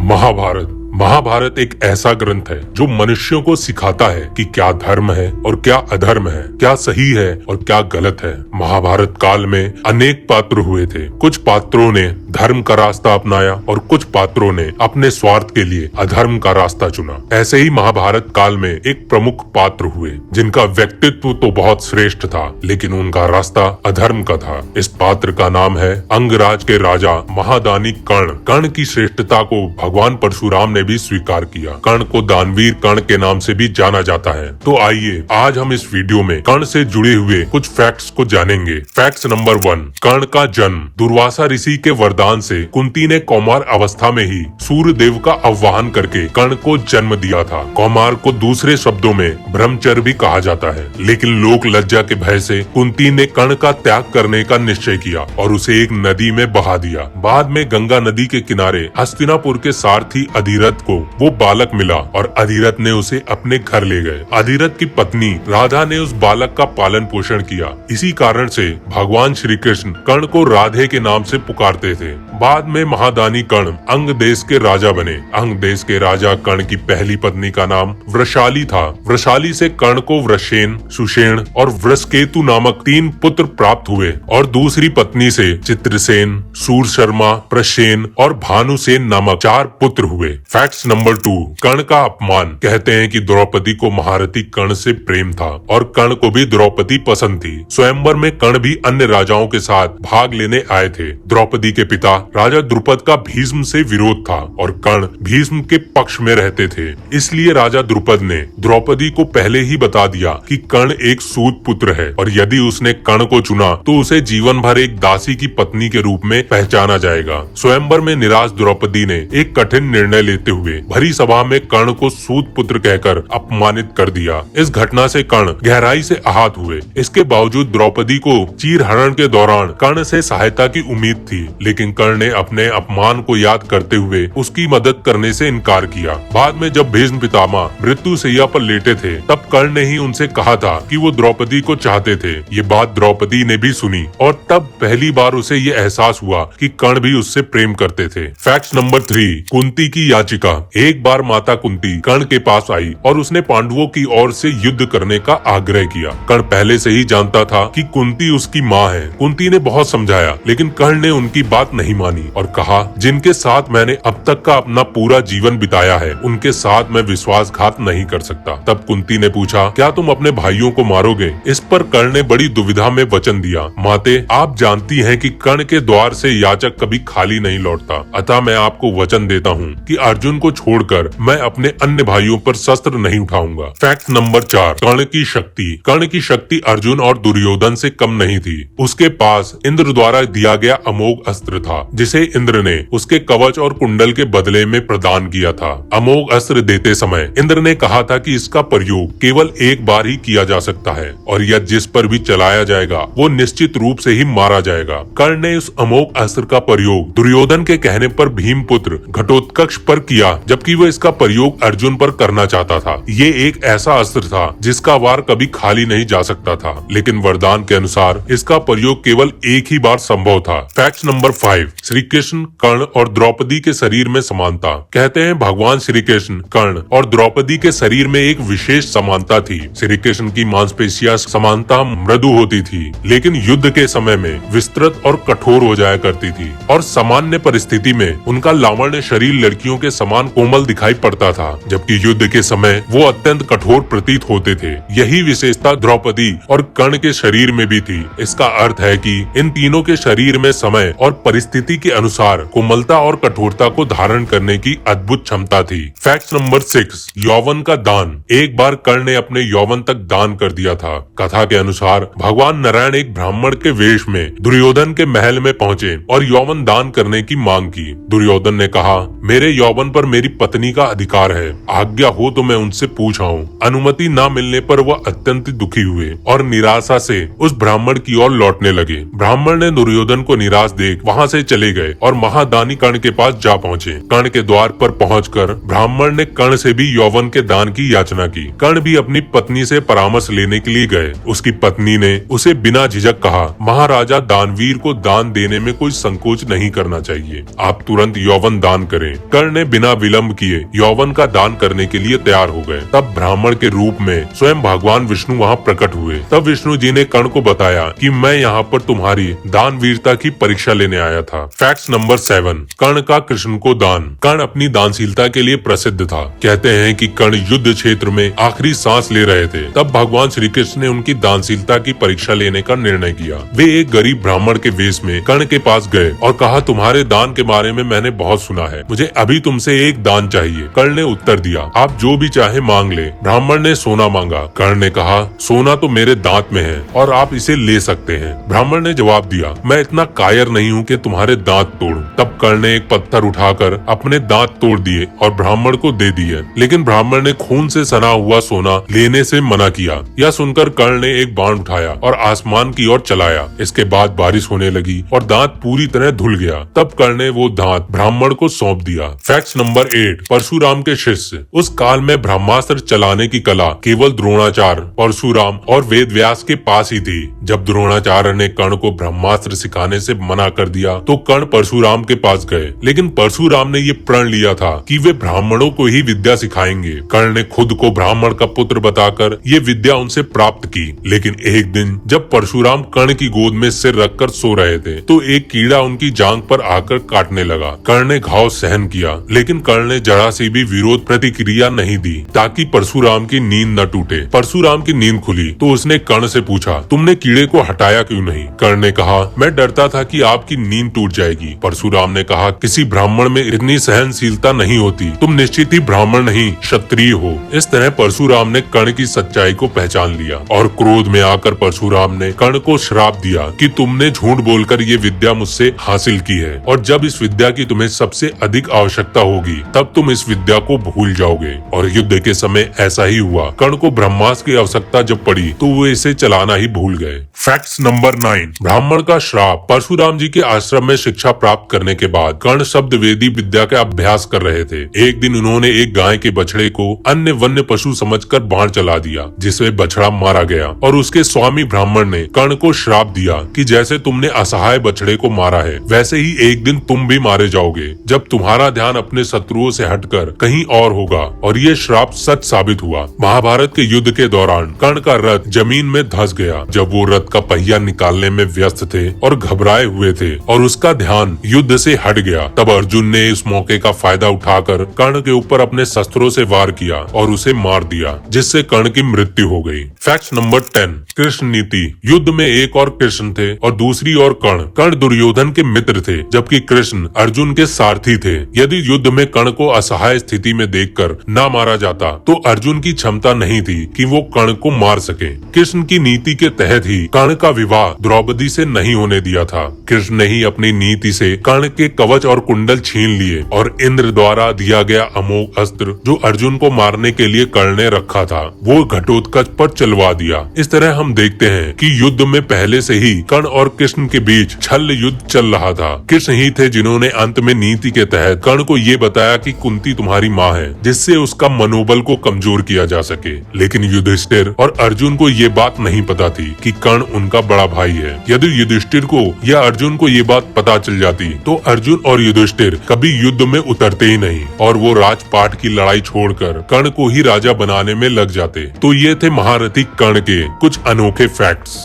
महाभारत महाभारत एक ऐसा ग्रंथ है जो मनुष्यों को सिखाता है कि क्या धर्म है और क्या अधर्म है, क्या सही है और क्या गलत है। महाभारत काल में अनेक पात्र हुए थे। कुछ पात्रों ने धर्म का रास्ता अपनाया और कुछ पात्रों ने अपने स्वार्थ के लिए अधर्म का रास्ता चुना। ऐसे ही महाभारत काल में एक प्रमुख पात्र हुए जिनका व्यक्तित्व तो बहुत श्रेष्ठ था, लेकिन उनका रास्ता अधर्म का था। इस पात्र का नाम है अंगराज के राजा महादानी कर्ण। कर्ण की श्रेष्ठता को भगवान परशुराम ने भी स्वीकार किया। कर्ण को दानवीर कर्ण के नाम से भी जाना जाता है। तो आइए आज हम इस वीडियो में कर्ण से जुड़े हुए कुछ फैक्ट्स को जानेंगे। फैक्ट नंबर 1, कर्ण का जन्म। दुर्वासा ऋषि के वरदान से कुंती ने कौमार अवस्था में ही सूर्य देव का आह्वान करके कर्ण को जन्म दिया था। कौमार को दूसरे शब्दों में ब्रह्मचर्य भी कहा जाता है, लेकिन लोक लज्जा के भय से कुंती ने कर्ण का त्याग करने का निश्चय किया और उसे एक नदी में बहा दिया। बाद में गंगा नदी के किनारे हस्तिनापुर के सारथी अधिरथ को वो बालक मिला और अधिरथ ने उसे अपने घर ले गए। अधिरथ की पत्नी राधा ने उस बालक का पालन पोषण किया। इसी कारण से भगवान श्री कृष्ण कर्ण को राधे के नाम से पुकारते थे। बाद में महादानी कर्ण अंग देश के राजा बने। अंग देश के राजा कर्ण की पहली पत्नी का नाम वृषाली था। वृषाली से कर्ण को वृषेन, सुषेण और वृषकेतु नामक 3 पुत्र प्राप्त हुए और दूसरी पत्नी से चित्रसेन, सूरशर्मा, प्रसेन और भानुसेन नामक 4 पुत्र हुए। फैक्ट नंबर 2, कर्ण का अपमान। कहते हैं कि द्रौपदी को महारथी कर्ण से प्रेम था और कर्ण को भी द्रौपदी पसंद थी। स्वयंवर में कर्ण भी अन्य राजाओं के साथ भाग लेने आए थे। द्रौपदी के पिता राजा द्रुपद का भीष्म से विरोध था और कर्ण भीष्म के पक्ष में रहते थे। इसलिए राजा द्रुपद ने द्रौपदी को पहले ही बता दिया कि कर्ण एक सूत पुत्र है और यदि उसने कर्ण को चुना तो उसे जीवन भर एक दासी की पत्नी के रूप में पहचाना जाएगा। स्वयंवर में निराश द्रौपदी ने एक कठिन निर्णय लेते हुए भरी सभा में कर्ण को सूत पुत्र कहकर अपमानित कर दिया। इस घटना से कर्ण गहराई से आहत हुए। इसके बावजूद द्रौपदी को चीरहरण के दौरान कर्ण से सहायता की उम्मीद थी, लेकिन कर्ण ने अपने अपमान को याद करते हुए उसकी मदद करने से इनकार किया। बाद में जब भीष्म पितामह मृत्युशैया पर लेटे थे, तब कर्ण ने ही उनसे कहा था कि वो द्रौपदी को चाहते थे। ये बात द्रौपदी ने भी सुनी और तब पहली बार उसे ये एहसास हुआ कि कर्ण भी उससे प्रेम करते थे। फैक्ट नंबर 3, कुंती की याचिका। एक बार माता कुंती कर्ण के पास आई और उसने पांडवों की ओर से युद्ध करने का आग्रह किया। कर्ण पहले से ही जानता था कि कुंती उसकी माँ है। कुंती ने बहुत समझाया, लेकिन कर्ण ने उनकी बात नहीं मानी और कहा, जिनके साथ मैंने अब तक का अपना पूरा जीवन बिताया है, उनके साथ मैं विश्वासघात नहीं कर सकता। तब कुंती ने पूछा, क्या तुम अपने भाइयों को मारोगे? इस पर कर्ण ने बड़ी दुविधा में वचन दिया, माते, आप जानती हैं कि कर्ण के द्वार से याचक कभी खाली नहीं लौटता, अतः मैं आपको वचन देता हूँ कि अर्जुन को छोड़कर मैं अपने अन्य भाइयों पर शस्त्र नहीं उठाऊंगा। फैक्ट नंबर 4, कर्ण की शक्ति। कर्ण की शक्ति अर्जुन और दुर्योधन से कम नहीं थी। उसके पास इंद्र द्वारा दिया गया अमोघ अस्त्र था, जिसे इंद्र ने उसके कवच और कुंडल के बदले में प्रदान किया था। अमोघ अस्त्र देते समय इंद्र ने कहा था कि इसका प्रयोग केवल एक बार ही किया जा सकता है और यह जिस पर भी चलाया जाएगा वो निश्चित रूप से ही मारा जाएगा। कर्ण ने उस अमोघ अस्त्र का प्रयोग दुर्योधन के कहने पर भीमपुत्र घटोत्कच पर किया, जबकि वो इसका प्रयोग अर्जुन पर करना चाहता था। ये एक ऐसा अस्त्र था जिसका वार कभी खाली नहीं जा सकता था, लेकिन वरदान के अनुसार इसका प्रयोग केवल एक ही बार संभव था। फैक्ट नंबर 5, श्री कृष्ण, कर्ण और द्रौपदी के शरीर में समानता। कहते हैं भगवान श्री कृष्ण, कर्ण और द्रौपदी के शरीर में एक विशेष समानता थी। श्री कृष्ण की मांसपेशियां समानता मृदु होती थी, लेकिन युद्ध के समय में विस्तृत और कठोर हो जाया करती थी और सामान्य परिस्थिति में उनका लावण्य शरीर लड़कियों के समान कोमल दिखाई पड़ता था, जबकि युद्ध के समय वो अत्यंत कठोर प्रतीत होते थे। यही विशेषता द्रौपदी और कर्ण के शरीर में भी थी। इसका अर्थ है कि इन तीनों के शरीर में समय और परिस्थिति के अनुसार कोमलता और कठोरता को धारण करने की अद्भुत क्षमता थी। फैक्ट नंबर 6, यौवन का दान। एक बार कर्ण ने अपने यौवन तक दान कर दिया था। कथा के अनुसार भगवान नारायण एक ब्राह्मण के वेश में दुर्योधन के महल में पहुँचे और यौवन दान करने की मांग की। दुर्योधन ने कहा, मेरे यौवन पर मेरी पत्नी का अधिकार है, आज्ञा हो तो मैं उनसे पूछ आऊं। अनुमति न मिलने पर वह अत्यंत दुखी हुए और निराशा से उस ब्राह्मण की ओर लौटने लगे। ब्राह्मण ने दुर्योधन को निराश देख वहां से चले गए और महादानी कर्ण के पास जा पहुंचे। कर्ण के द्वार पर पहुंचकर ब्राह्मण ने कर्ण से भी यौवन के दान की याचना की। कर्ण भी अपनी पत्नी से परामर्श लेने के लिए गए। उसकी पत्नी ने उसे बिना झिझक कहा, महाराजा दानवीर को दान देने में कोई संकोच नहीं करना चाहिए, आप तुरंत यौवन दान करें। कर्ण ने बिना बिना विलंब किए यौवन का दान करने के लिए तैयार हो गए। तब ब्राह्मण के रूप में स्वयं भगवान विष्णु वहाँ प्रकट हुए। तब विष्णु जी ने कर्ण को बताया कि मैं यहाँ पर तुम्हारी दान वीरता की परीक्षा लेने आया था। फैक्ट नंबर 7, कर्ण का कृष्ण को दान। कर्ण अपनी दानशीलता के लिए प्रसिद्ध था। कहते हैं कि कर्ण युद्ध क्षेत्र में आखिरी सांस ले रहे थे, तब भगवान श्री कृष्ण ने उनकी दानशीलता की परीक्षा लेने का निर्णय किया। वे एक गरीब ब्राह्मण के वेश में कर्ण के पास गए और कहा, तुम्हारे दान के बारे में मैंने बहुत सुना है, मुझे अभी तुमसे एक दान चाहिए। कर्ण ने उत्तर दिया, आप जो भी चाहे मांग ले। ब्राह्मण ने सोना मांगा। कर्ण ने कहा, सोना तो मेरे दांत में है और आप इसे ले सकते हैं। ब्राह्मण ने जवाब दिया, मैं इतना कायर नहीं हूँ कि तुम्हारे दांत तोड़ूं। तब कर्ण ने एक पत्थर उठाकर अपने दांत तोड़ दिए और ब्राह्मण को दे दिए, लेकिन ब्राह्मण ने खून से सना हुआ सोना लेने से मना किया। यह सुनकर कर्ण ने एक बाण उठाया और आसमान की ओर चलाया। इसके बाद बारिश होने लगी और दांत पूरी तरह धुल गया। तब कर्ण ने वो दांत ब्राह्मण को सौंप दिया। फैक्ट नंबर 8, परशुराम के शिष्य। उस काल में ब्रह्मास्त्र चलाने की कला केवल द्रोणाचार्य, परशुराम और वेदव्यास के पास ही थी। जब द्रोणाचार्य ने कर्ण को ब्रह्मास्त्र सिखाने से मना कर दिया तो कर्ण परशुराम के पास गए, लेकिन परशुराम ने ये प्रण लिया था कि वे ब्राह्मणों को ही विद्या सिखाएंगे। कर्ण ने खुद को ब्राह्मण का पुत्र बताकर ये विद्या उनसे प्राप्त की। लेकिन एक दिन जब परशुराम कर्ण की गोद में सिर रखकर सो रहे थे तो एक कीड़ा उनकी जांघ पर आकर काटने लगा। कर्ण ने घाव सहन किया, लेकिन कर्ण ने जरा सी भी विरोध प्रतिक्रिया नहीं दी ताकि परशुराम की नींद न टूटे। परशुराम की नींद खुली तो उसने कर्ण से पूछा, तुमने कीड़े को हटाया क्यों नहीं? कर्ण ने कहा, मैं डरता था कि आपकी नींद टूट जाएगी। परशुराम ने कहा, किसी ब्राह्मण में इतनी सहनशीलता नहीं होती, तुम निश्चित ही ब्राह्मण नहीं क्षत्रिय हो। इस तरह परशुराम ने कर्ण की सच्चाई को पहचान लिया और क्रोध में आकर परशुराम ने कर्ण को श्राप दिया कि तुमने झूठ बोलकर ये विद्या मुझसे हासिल की है और जब इस विद्या की तुम्हें सबसे अधिक आवश्यकता होगी तब तुम इस विद्या को भूल जाओगे। और युद्ध के समय ऐसा ही हुआ। कर्ण को ब्रह्मास्त्र की आवश्यकता जब पड़ी तो वो इसे चलाना ही भूल गए। फैक्ट नंबर 9, ब्राह्मण का श्राप। परशुराम जी के आश्रम में शिक्षा प्राप्त करने के बाद कर्ण शब्द वेदी विद्या का अभ्यास कर रहे थे। एक दिन उन्होंने एक गाय के बछड़े को अन्य वन्य पशु समझकर बाण चला दिया, जिसमें बछड़ा मारा गया और उसके स्वामी ब्राह्मण ने कर्ण को श्राप दिया कि जैसे तुमने असहाय बछड़े को मारा है वैसे ही एक दिन तुम भी मारे जाओगे जब तुम्हारा ध्यान अपने शत्रुओं से हटकर कहीं और होगा। और ये श्राप सच साबित हुआ। महाभारत के युद्ध के दौरान कर्ण का रथ जमीन में धंस गया। जब वो रथ का पहिया निकालने में व्यस्त थे और घबराए हुए थे और उसका ध्यान युद्ध से हट गया, तब अर्जुन ने इस मौके का फायदा उठाकर कर्ण के ऊपर अपने शस्त्रों से वार किया और उसे मार दिया, जिससे कर्ण की मृत्यु हो गई। फैक्ट नंबर 10, कृष्ण नीति। युद्ध में एक और कृष्ण थे और दूसरी ओर कर्ण। कर्ण दुर्योधन के मित्र थे जबकि कृष्ण अर्जुन के सारथी थे। यदि युद्ध में कर्ण को असहाय स्थिति में देखकर न मारा जाता तो अर्जुन की क्षमता नहीं थी कि वो कर्ण को मार सके। कृष्ण की नीति के तहत ही कर्ण का विवाह द्रौपदी से नहीं होने दिया था। कृष्ण ने ही अपनी नीति से कर्ण के कवच और कुंडल छीन लिए और इंद्र द्वारा दिया गया अमोघ अस्त्र जो अर्जुन को मारने के लिए कर्ण ने रखा था वो घटोत्कच पर चलवा दिया। इस तरह हम देखते हैं कि युद्ध में पहले से ही कर्ण और कृष्ण के बीच छल युद्ध चल रहा था। कृष्ण ही थे जिन्होंने अंत में नीति के तहत कर्ण को ये बताया कि कुंती तुम्हारी माँ है, जिससे उसका मनोबल को कमजोर किया जा सके। लेकिन युधिष्ठिर और अर्जुन को ये बात नहीं पता थी कि कर्ण उनका बड़ा भाई है। यदि युधिष्ठिर को या अर्जुन को ये बात पता चल जाती तो अर्जुन और युधिष्ठिर कभी युद्ध में उतरते ही नहीं और वो राजपाट की लड़ाई छोड़कर कर्ण को ही राजा बनाने में लग जाते। तो ये थे महारथी कर्ण के कुछ अनोखे फैक्ट्स।